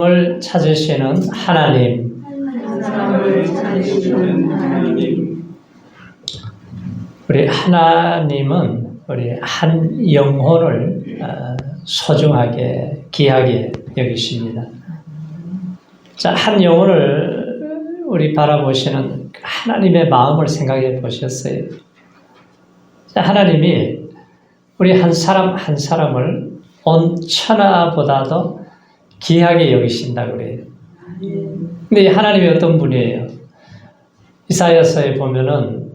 을 찾으시는 하나님. 우리 하나님은 우리 한 영혼을 소중하게 귀하게 여기십니다. 자, 한 영혼을 우리 바라보시는 하나님의 마음을 생각해 보셨어요? 자, 하나님이 우리 한 사람 한 사람을 온 천하보다도 귀하게 여기신다 그래요. 근데 하나님이 어떤 분이에요? 이사야서에 보면은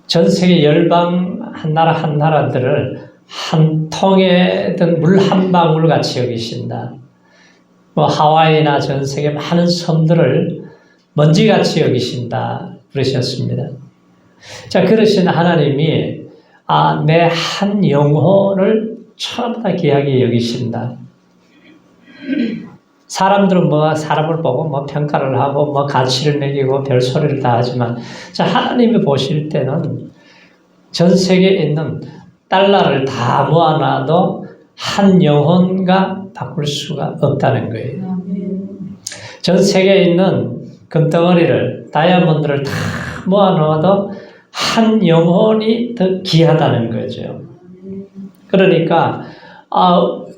전 세계 열방 한 나라들을 한 통에 든 물 한 방울 같이 여기신다. 뭐 하와이나 전 세계 많은 섬들을 먼지같이 여기신다 그러셨습니다. 자, 그러신 하나님이 내 한 영혼을 천하보다 귀하게 여기신다. 사람들은 사람을 보고 평가를 하고 가치를 매기고 별소리를 다 하지만, 자, 하나님이 보실 때는 전 세계에 있는 달러를 다 모아놔도 한 영혼과 바꿀 수가 없다는 거예요. 전 세계에 있는 금덩어리를, 다이아몬드를 다 모아놓아도 한 영혼이 더 귀하다는 거죠. 그러니까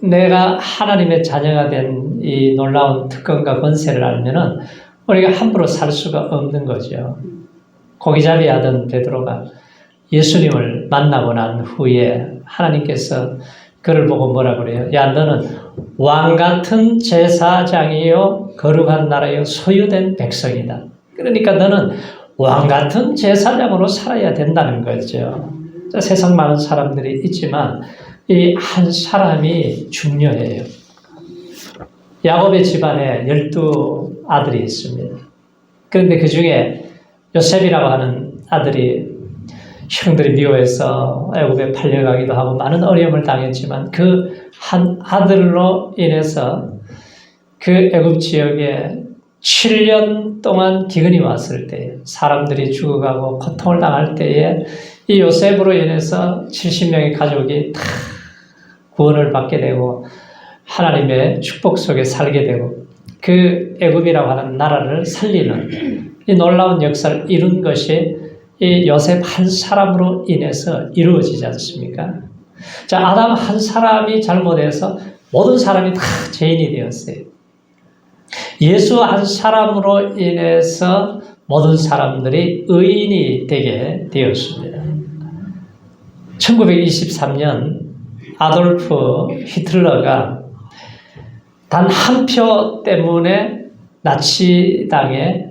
내가 하나님의 자녀가 된 이 놀라운 특권과 권세를 알면은 우리가 함부로 살 수가 없는 거죠. 고기잡이 하던 베드로가 예수님을 만나고 난 후에 하나님께서 그를 보고 뭐라 그래요? 야, 너는 왕 같은 제사장이요 거룩한 나라요 소유된 백성이다. 그러니까 너는 왕 같은 제사장으로 살아야 된다는 거죠. 자, 세상 많은 사람들이 있지만 이 한 사람이 중요해요. 야곱의 집안에 12아들이 있습니다. 그런데 그 중에 요셉이라고 하는 아들이 형들이 미워해서 애굽에 팔려가기도 하고 많은 어려움을 당했지만 그 한 아들로 인해서 그 애굽 지역에 7년 동안 기근이 왔을 때, 사람들이 죽어가고 고통을 당할 때에 이 요셉으로 인해서 70명의 가족이 다 구원을 받게 되고 하나님의 축복 속에 살게 되고 그 애굽이라고 하는 나라를 살리는 이 놀라운 역사를 이룬 것이 이 요셉 한 사람으로 인해서 이루어지지 않습니까? 자, 아담 한 사람이 잘못해서 모든 사람이 다 죄인이 되었어요. 예수 한 사람으로 인해서 모든 사람들이 의인이 되게 되었습니다. 1923년 아돌프 히틀러가 단 한 표 때문에 나치당에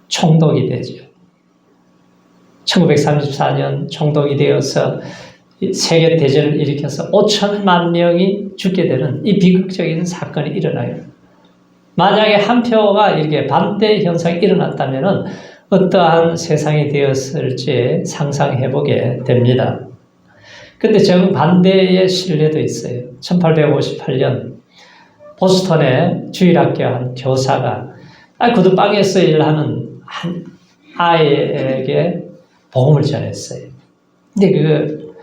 총독이 되죠. 1934년 총독이 되어서 세계 대전을 일으켜서 5천만 명이 죽게 되는 이 비극적인 사건이 일어나요. 만약에 한 표가 이렇게 반대 현상이 일어났다면 어떠한 세상이 되었을지 상상해보게 됩니다. 근데 정반대의 신뢰도 있어요. 1858년 보스턴의 주일학교 한 교사가 구두방에서 일하는 한 아이에게 복음을 전했어요. 근데 그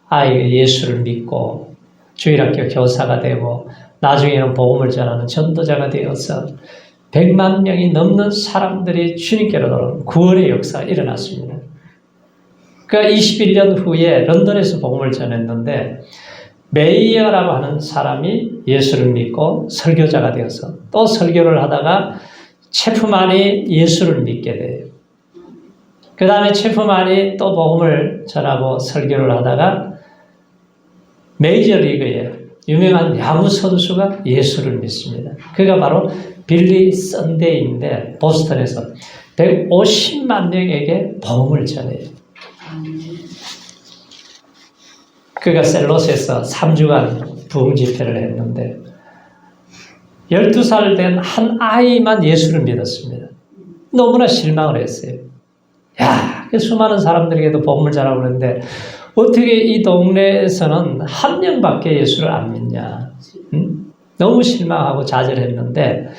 아이가 예수를 믿고 주일학교 교사가 되고 나중에는 복음을 전하는 전도자가 되어서 100만 명이 넘는 사람들이 주님께로 돌아오는 구원의 역사가 일어났습니다. 그가 21년 후에 런던에서 복음을 전했는데 메이어라고 하는 사람이 예수를 믿고 설교자가 되어서 또 설교를 하다가 체프만이 예수를 믿게 돼요. 그 다음에 체프만이 또 복음을 전하고 설교를 하다가 메이저리그에 유명한 야구 선수가 예수를 믿습니다. 그가 바로 빌리 썬데이인데 보스턴에서 150만 명에게 복음을 전해요. 그가 셀롯에서 3주간 부흥 집회를 했는데 12살 된 한 아이만 예수를 믿었습니다. 너무나 실망을 했어요. 야, 수많은 사람들에게도 복음을 전하고 그러는데 어떻게 이 동네에서는 한 명밖에 예수를 안 믿냐. 너무 실망하고 좌절했는데,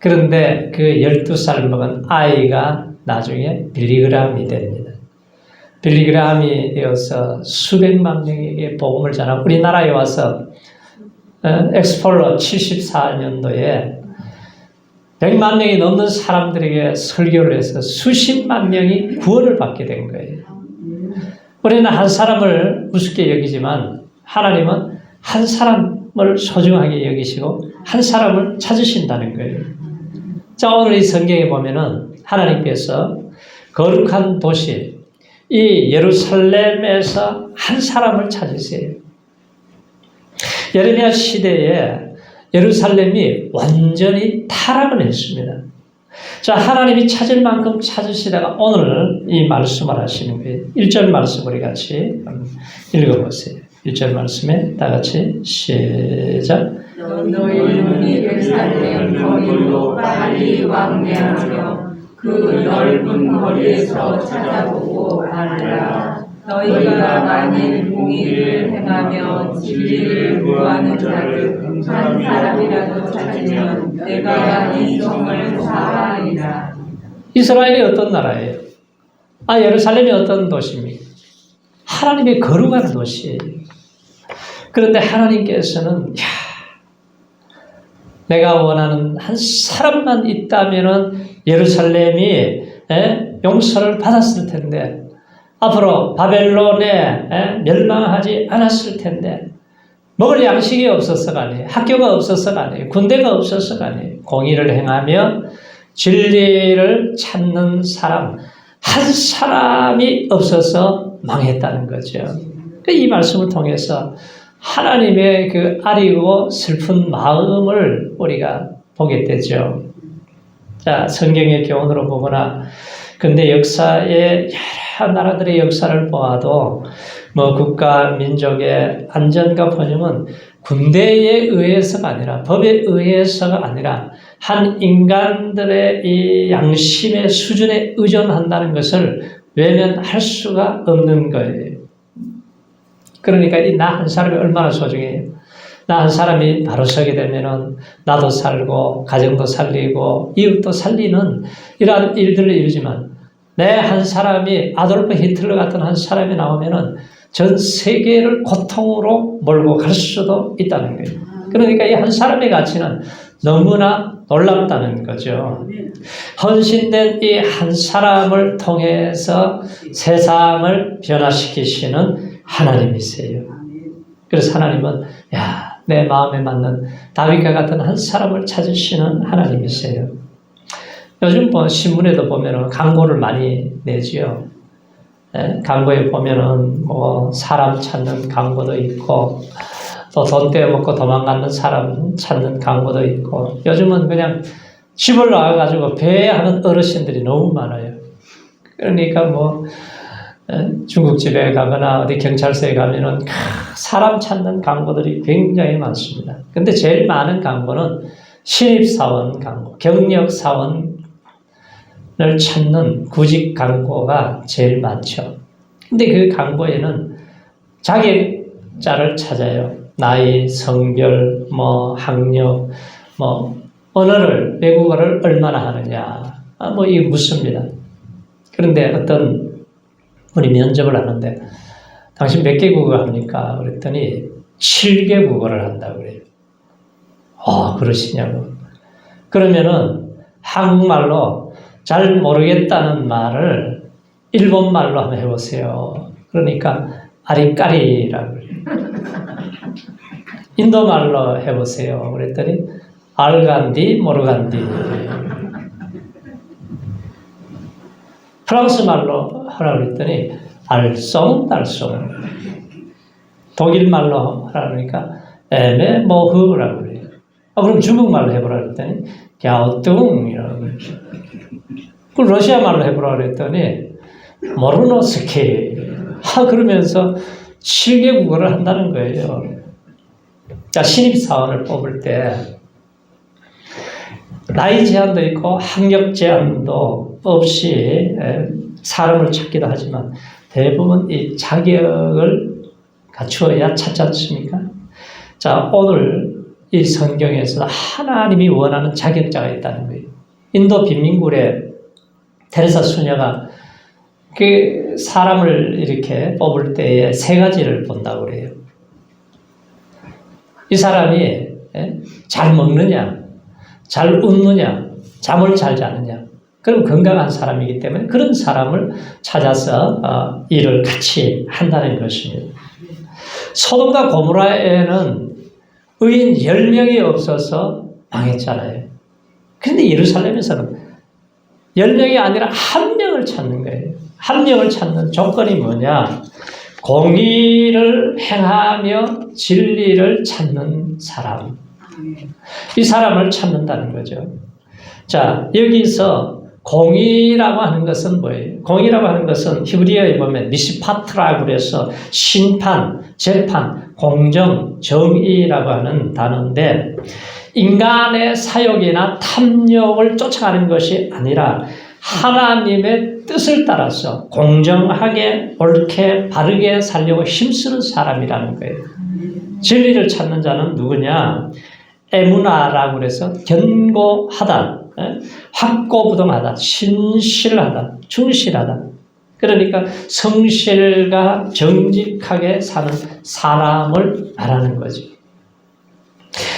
그런데 그 12살 먹은 아이가 나중에 빌리그람이 됩니다. 빌리그람이 되어서 수백만 명에게 복음을 전하고 우리나라에 와서 엑스폴로 74년도에 100만 명이 넘는 사람들에게 설교를 해서 수십만 명이 구원을 받게 된 거예요. 우리는 한 사람을 우습게 여기지만 하나님은 한 사람을 소중하게 여기시고 한 사람을 찾으신다는 거예요. 자, 오늘 이 성경에 보면은 하나님께서 거룩한 도시, 이 예루살렘에서 한 사람을 찾으세요. 예레미야 시대에 예루살렘이 완전히 타락을 했습니다. 자, 하나님이 찾을 만큼 찾으시다가 오늘 이 말씀을 하시는 거예요. 1절 말씀 우리 같이 읽어보세요. 1절 말씀에 다 같이 시작. 너희 눈이 예루살렘 거리로 빨리 왕래하며 그 넓은 거리에서 찾아보고 알라. 너희가 만일 공의를 행하며 진리를 구하는 자를 한 사람이라도 찾으면 내가 이 성을 사하리라. 이스라엘이 어떤 나라예요? 예루살렘이 어떤 도시입니까? 하나님의 거룩한 도시예요. 그런데 하나님께서는 내가 원하는 한 사람만 있다면은 예루살렘이 용서를 받았을 텐데, 앞으로 바벨론에 멸망하지 않았을 텐데, 먹을 양식이 없어서가 아니에요. 학교가 없어서가 아니에요. 군대가 없어서가 아니에요. 공의를 행하며 진리를 찾는 사람, 한 사람이 없어서 망했다는 거죠. 이 말씀을 통해서 하나님의 그 아리고 슬픈 마음을 우리가 보게 되죠. 자, 성경의 교훈으로 보거나 근대 역사의 여러 나라들의 역사를 보아도 국가 민족의 안전과 번영은 군대에 의해서가 아니라 법에 의해서가 아니라 한 인간들의 이 양심의 수준에 의존한다는 것을 외면할 수가 없는 거예요. 그러니까 이 나 한 사람이 얼마나 소중해요. 나 한 사람이 바로 서게 되면은 나도 살고 가정도 살리고 이웃도 살리는 이러한 일들을 이루지만 내 한 사람이 아돌프 히틀러 같은 한 사람이 나오면은 전 세계를 고통으로 몰고 갈 수도 있다는 거예요. 그러니까 이 한 사람의 가치는 너무나 놀랍다는 거죠. 헌신된 이 한 사람을 통해서 세상을 변화시키시는 하나님이세요. 그래서 하나님은 내 마음에 맞는 다윗과 같은 한 사람을 찾으시는 하나님이세요. 요즘 신문에도 보면은 광고를 많이 내지요. 광고에 보면은 사람 찾는 광고도 있고 또 돈 떼어먹고 도망가는 사람 찾는 광고도 있고 요즘은 그냥 집을 나와가지고 배회하는 어르신들이 너무 많아요. 그러니까 중국집에 가거나 어디 경찰서에 가면은 사람 찾는 광고들이 굉장히 많습니다. 근데 제일 많은 광고는 신입사원 광고, 경력사원을 찾는 구직 광고가 제일 많죠. 근데 그 광고에는 자격자를 찾아요. 나이, 성별, 학력, 언어를, 외국어를 얼마나 하느냐, 이게 묻습니다. 그런데 어떤 우리 면접을 하는데 당신 몇 개 국어 합니까? 그랬더니 7개 국어를 한다고 그래요. 그러시냐고. 그러면은 한국말로 잘 모르겠다는 말을 일본말로 한번 해보세요. 그러니까 아리까리라고 그래요. 인도말로 해보세요. 그랬더니 알간디 모르간디. 프랑스말로 하라고 그랬더니 알쏭달쏭. 독일말로 하라고 그러니까 에메모흐라고 그래요. 그럼 중국말로 해보라 그랬더니 갸오뚱이라고 그래요. 그럼 러시아말로 해보라 그랬더니 모르노스키. 그러면서 7개 국어를 한다는 거예요. 자, 신입사원을 뽑을 때 나이 제한도 있고 학력 제한도 없이 사람을 찾기도 하지만 대부분 이 자격을 갖추어야 찾지 않습니까? 자, 오늘 이 성경에서 하나님이 원하는 자격자가 있다는 거예요. 인도 빈민굴에 테레사 수녀가 그 사람을 이렇게 뽑을 때에 세 가지를 본다고 그래요. 이 사람이 잘 먹느냐, 잘 웃느냐, 잠을 잘 자느냐, 그럼 건강한 사람이기 때문에 그런 사람을 찾아서 일을 같이 한다는 것입니다. 소돔과 고모라에는 의인 10명이 없어서 망했잖아요. 그런데 예루살렘에서는 10명이 아니라 1명을 찾는 거예요. 1명을 찾는 조건이 뭐냐? 공의를 행하며 진리를 찾는 사람. 이 사람을 찾는다는 거죠. 자, 여기서 공의라고 하는 것은 뭐예요? 공의라고 하는 것은 히브리어에 보면 미시파트라고 해서 심판, 재판, 공정, 정의라고 하는 단어인데 인간의 사욕이나 탐욕을 쫓아가는 것이 아니라 하나님의 뜻을 따라서 공정하게 옳게 바르게 살려고 힘쓰는 사람이라는 거예요. 진리를 찾는 자는 누구냐? 에무나라고 해서 견고하다, 확고부동하다, 신실하다, 충실하다. 그러니까 성실과 정직하게 사는 사람을 말하는 거죠.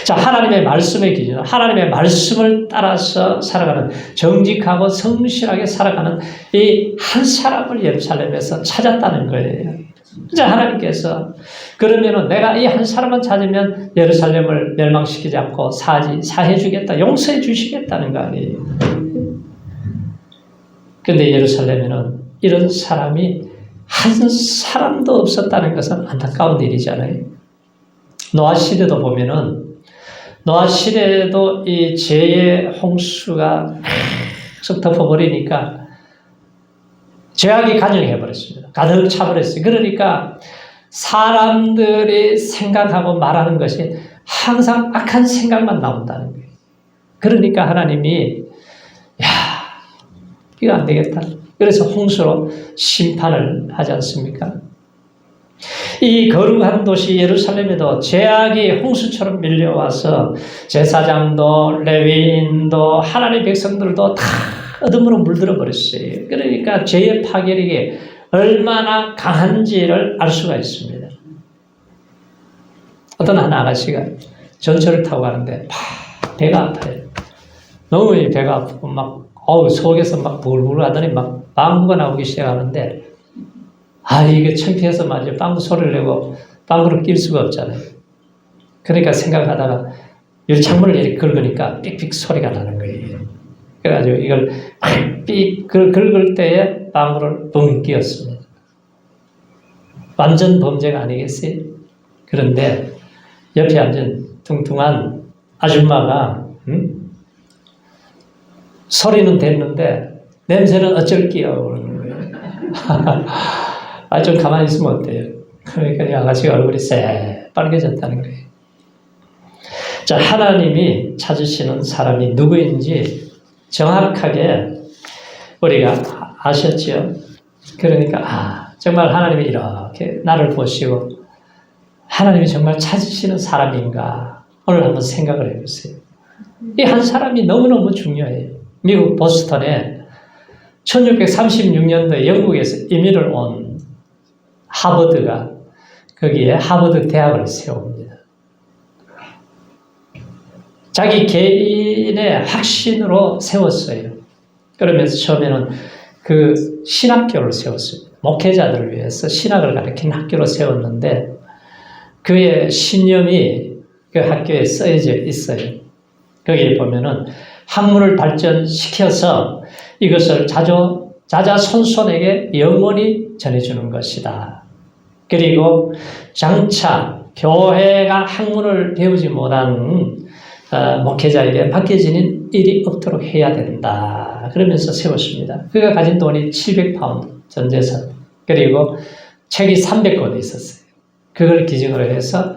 자, 하나님의 말씀의 기준, 하나님의 말씀을 따라서 살아가는, 정직하고 성실하게 살아가는 이 한 사람을 예루살렘에서 찾았다는 거예요. 자, 하나님께서 그러면은 내가 이 한 사람만 찾으면 예루살렘을 멸망시키지 않고 사해 주겠다, 용서해 주시겠다는 거 아니에요. 근데 예루살렘에는 이런 사람이 한 사람도 없었다는 것은 안타까운 일이잖아요. 노아 시대도 보면은 노아 시대에도 이 죄의 홍수가 계속 덮어버리니까 죄악이 가정해버렸습니다. 가득 차버렸어요. 그러니까 사람들이 생각하고 말하는 것이 항상 악한 생각만 나온다는 거예요. 그러니까 하나님이 이거 안 되겠다. 그래서 홍수로 심판을 하지 않습니까? 이 거룩한 도시 예루살렘에도 죄악이 홍수처럼 밀려와서 제사장도 레위인도 하나님의 백성들도 다 어둠으로 물들어 버렸어요. 그러니까 죄의 파괴력이 얼마나 강한지를 알 수가 있습니다. 어떤 한 아가씨가 전철을 타고 가는데 배가 아파요. 너무 배가 아프고 막 속에서 막 부글부글 하더니 막 방구가 나오기 시작하는데 이게 창피해서 말이죠. 방구 소리를 내고 방구를 낄 수가 없잖아요. 그러니까 생각하다가 이 창문을 이렇게 긁으니까 삑삑 소리가 나는 거예요. 그래가지고 이걸 삑 긁을 때에 방구를 뻥 끼웠습니다. 완전 범죄가 아니겠어요? 그런데 옆에 앉은 뚱뚱한 아줌마가 소리는 됐는데 냄새는 어쩔 끼요 그러는 거예요. 좀 가만히 있으면 어때요? 그러니까 이 아가씨가 얼굴이 새빨개졌다는 거예요. 자, 하나님이 찾으시는 사람이 누구인지 정확하게 우리가 아셨죠? 그러니까 정말 하나님이 이렇게 나를 보시고 하나님이 정말 찾으시는 사람인가 오늘 한번 생각을 해보세요. 이 한 사람이 너무너무 중요해요. 미국 보스턴에 1636년도에 영국에서 이민을 온 하버드가 거기에 하버드 대학을 세웁니다. 자기 개인의 확신으로 세웠어요. 그러면서 처음에는 그 신학교를 세웠습니다. 목회자들을 위해서 신학을 가르치는 학교로 세웠는데 그의 신념이 그 학교에 쓰여져 있어요. 거기에 보면은 학문을 발전시켜서 이것을 자자손손에게 영원히 전해주는 것이다. 그리고 장차 교회가 학문을 배우지 못한 목회자에게 맡겨지는 일이 없도록 해야 된다. 그러면서 세웠습니다. 그가 가진 돈이 700파운드 전재산 그리고 책이 300권이 있었어요. 그걸 기준으로 해서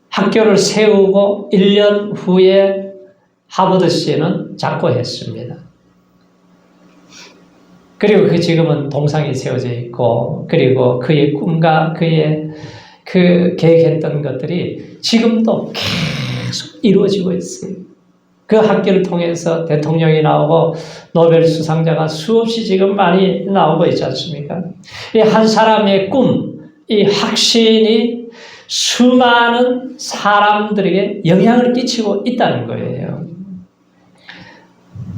학교를 세우고 1년 후에 하버드시에는 작고했습니다. 그리고 그 지금은 동상이 세워져 있고 그리고 그의 꿈과 그의 그 계획했던 것들이 지금도 계속 이루어지고 있어요. 그 학교를 통해서 대통령이 나오고 노벨 수상자가 수없이 지금 많이 나오고 있지 않습니까? 이 한 사람의 꿈, 이 확신이 수많은 사람들에게 영향을 끼치고 있다는 거예요.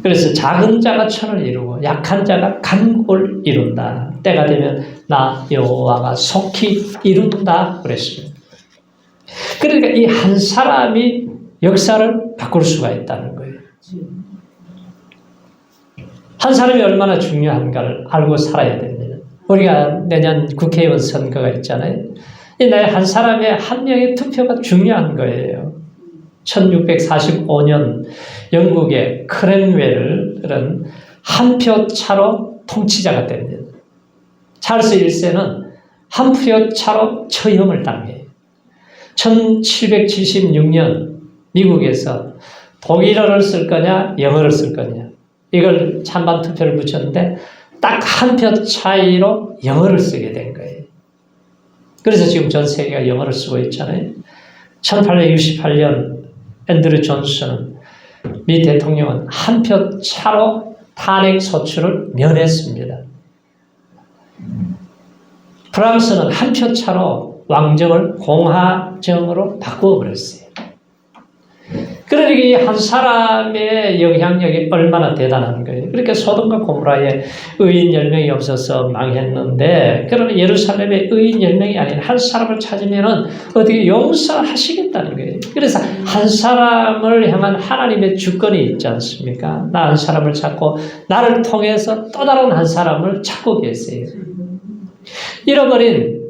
그래서 작은 자가 천을 이루고 약한 자가 간국을 이룬다. 때가 되면 나 여호와가 속히 이룬다 그랬습니다. 그러니까 이 한 사람이 역사를 바꿀 수가 있다는 거예요. 한 사람이 얼마나 중요한가를 알고 살아야 됩니다. 우리가 내년 국회의원 선거가 있잖아요. 이 한 사람의 한 명의 투표가 중요한 거예요. 1645년 영국의 크랜웰은 한 표 차로 통치자가 됩니다. 찰스 1세는 한 표 차로 처형을 당해요. 1776년 미국에서 독일어를 쓸 거냐 영어를 쓸 거냐 이걸 찬반 투표를 붙였는데 딱 한 표 차이로 영어를 쓰게 된 거예요. 그래서 지금 전 세계가 영어를 쓰고 있잖아요. 1868년 앤드류 존슨 미 대통령은 한 표 차로 탄핵 소추를 면했습니다. 프랑스는 한 표 차로 왕정을 공화정으로 바꾸어버렸어요. 그러니까 이 한 사람의 영향력이 얼마나 대단한 거예요. 그렇게 소돔과 고모라에 의인 10명이 없어서 망했는데, 그러나 예루살렘에 의인 10명이 아닌 한 사람을 찾으면은 어떻게 용서하시겠다는 거예요. 그래서 한 사람을 향한 하나님의 주권이 있지 않습니까? 나 한 사람을 찾고 나를 통해서 또 다른 한 사람을 찾고 계세요. 잃어버린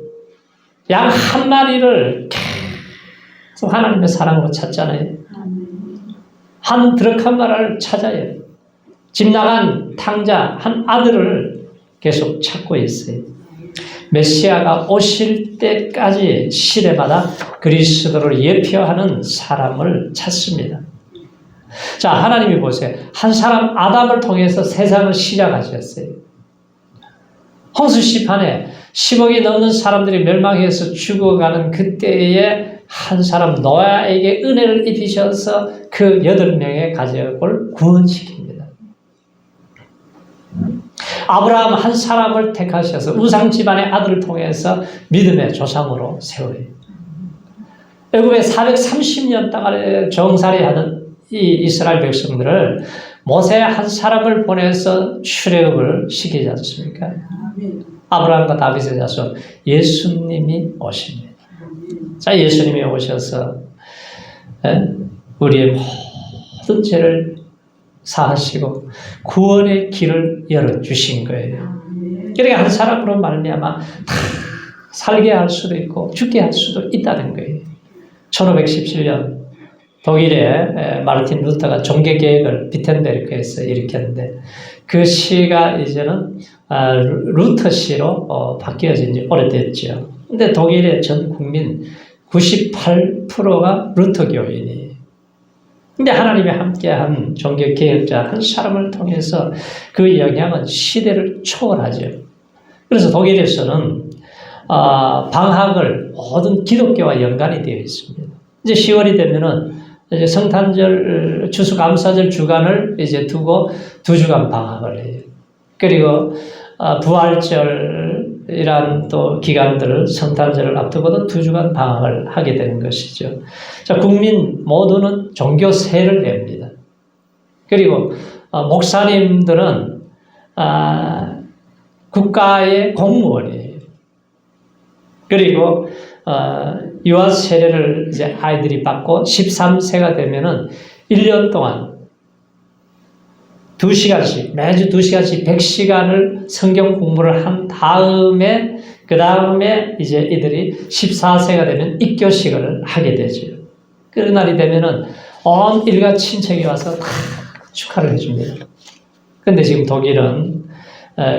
양 한 마리를 계속 하나님의 사랑으로 찾잖아요. 한 드럭한 마리를 찾아요. 집 나간 탕자 한 아들을 계속 찾고 있어요. 메시아가 오실 때까지 시대마다 그리스도를 예표하는 사람을 찾습니다. 자, 하나님이 보세요. 한 사람 아담을 통해서 세상을 시작하셨어요. 홍수 시판에 10억이 넘는 사람들이 멸망해서 죽어가는 그때에 한 사람 노아에게 은혜를 입히셔서 그 8명의 가족을 구원시킵니다. 아브라함 한 사람을 택하셔서 우상 집안의 아들을 통해서 믿음의 조상으로 세워요. 애굽에 430년 땅을 정살이하는 이 이스라엘 백성들을 모세 한 사람을 보내서 출애굽을 시키지 않습니까? 아브라함과 다윗의 자손 예수님이 오십니다. 자, 예수님이 오셔서 우리의 모든 죄를 사하시고 구원의 길을 열어주신 거예요. 그러니까 한 사람으로 말미암아 다 살게 할 수도 있고 죽게 할 수도 있다는 거예요. 1517년 독일의 마르틴 루터가 종교개혁을 비텐베르크에서 일으켰는데 그 시가 이제는 루터 시로 바뀌어진 지 오래됐죠. 근데 독일의 전 국민 98%가 루터교인이에요. 근데 하나님이 함께한 종교개혁자 한 사람을 통해서 그 영향은 시대를 초월하죠. 그래서 독일에서는 방학을 모든 기독교와 연관이 되어 있습니다. 이제 10월이 되면은 이제 성탄절, 추수감사절 주간을 이제 두고 2주간 방학을 해요. 그리고 부활절이란 또 기간들을 성탄절을 앞두고도 2주간 방학을 하게 되는 것이죠. 자, 국민 모두는 종교세를 냅니다. 그리고 목사님들은 국가의 공무원이에요. 그리고 유아 세례를 이제 아이들이 받고 13세가 되면은 1년 동안 2시간씩, 매주 2시간씩 100시간을 성경 공부를 한 다음에, 그 다음에 이제 이들이 14세가 되면 입교식을 하게 되죠. 그 날이 되면은 온 일가 친척이 와서 다 축하를 해줍니다. 근데 지금 독일은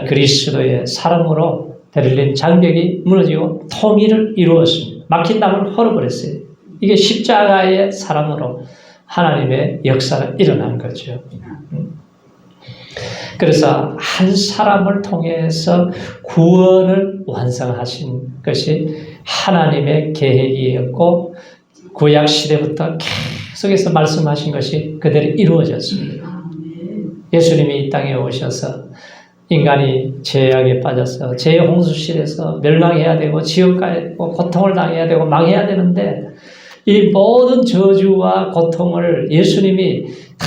그리스도의 사랑으로 베를린 장벽이 무너지고 통일을 이루었습니다. 막힌 담을 헐어버렸어요. 이게 십자가의 사랑으로 하나님의 역사가 일어난 거죠. 그래서 한 사람을 통해서 구원을 완성하신 것이 하나님의 계획이었고 구약 시대부터 계속해서 말씀하신 것이 그대로 이루어졌습니다. 예수님이 이 땅에 오셔서 인간이 죄악에 빠져서 죄의 홍수실에서 멸망해야 되고 지옥 가야 되고 고통을 당해야 되고 망해야 되는데 이 모든 저주와 고통을 예수님이 다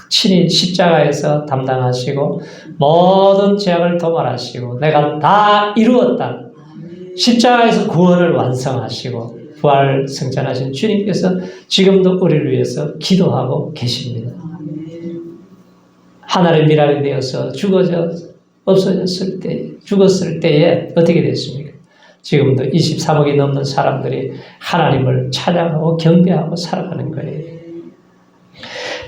친히 십자가에서 담당하시고 모든 죄악을 도말하시고 내가 다 이루었다. 십자가에서 구원을 완성하시고 부활 승천하신 주님께서 지금도 우리를 위해서 기도하고 계십니다. 하나의 미랄이 되어서 없어졌을 때, 죽었을 때에 어떻게 됐습니까? 지금도 23억이 넘는 사람들이 하나님을 찬양하고 경배하고 살아가는 거예요.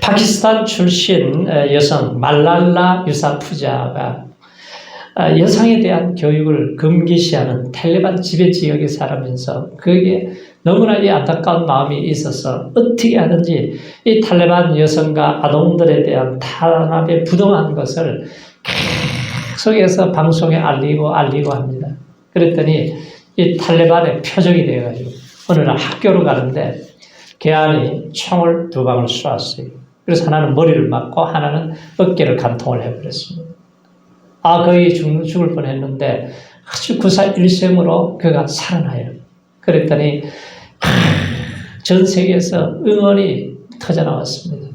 파키스탄 출신 여성 말랄라 유사푸자가 여성에 대한 교육을 금기시하는 탈레반 지배 지역에 살면서 그게 너무나 이 안타까운 마음이 있어서 어떻게 하든지 이 탈레반 여성과 아동들에 대한 탄압에 부동한 것을 계속해서 방송에 알리고 합니다. 그랬더니 이 탈레반의 표적이 되어가지고 어느 날 학교로 가는데 개안이 총을 2방을 쏘았어요. 그래서 하나는 머리를 맞고 하나는 어깨를 간통을 해버렸습니다. 거의 죽을 뻔했는데 아주 구사일생으로 그가 살아나요. 그랬더니 전 세계에서 응원이 터져나왔습니다.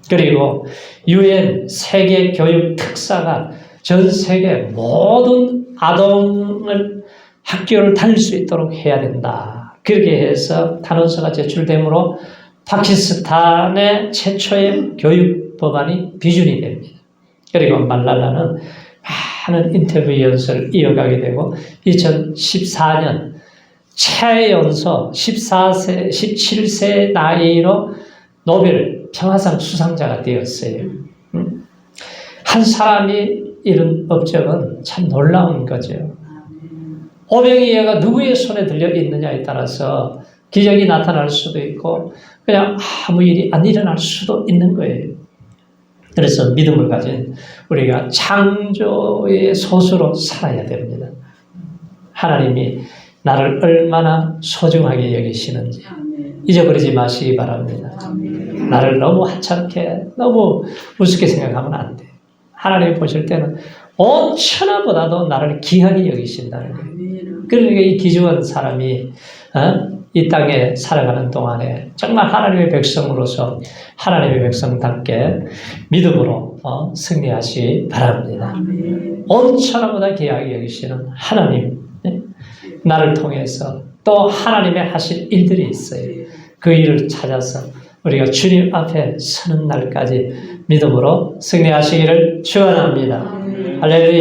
그리고 UN 세계 교육 특사가 전 세계 모든 아동을 학교를 다닐 수 있도록 해야 된다. 그렇게 해서 탄원서가 제출되므로 파키스탄의 최초의 교육 법안이 비준이 됩니다. 그리고 말랄라는 많은 인터뷰 연설을 이어가게 되고 2014년 최연소 17세 나이로 노벨 평화상 수상자가 되었어요. 한 사람이 이룬 업적은 참 놀라운 거죠. 오병이어가 누구의 손에 들려 있느냐에 따라서 기적이 나타날 수도 있고 그냥 아무 일이 안 일어날 수도 있는 거예요. 그래서 믿음을 가진 우리가 창조의 소수로 살아야 됩니다. 하나님이 나를 얼마나 소중하게 여기시는지 잊어버리지 마시기 바랍니다. 나를 너무 하찮게 너무 우습게 생각하면 안 돼요. 하나님이 보실 때는 온 천하보다도 나를 귀하게 여기신다는 거예요. 그러니까 이 귀중한 사람이 이 땅에 살아가는 동안에 정말 하나님의 백성으로서 하나님의 백성답게 믿음으로 승리하시기 바랍니다. 온 천하보다 귀하게 여기시는 하나님, 나를 통해서 또 하나님의 하실 일들이 있어요. 그 일을 찾아서 우리가 주님 앞에 서는 날까지 믿음으로 승리하시기를 축원합니다. 할렐루야.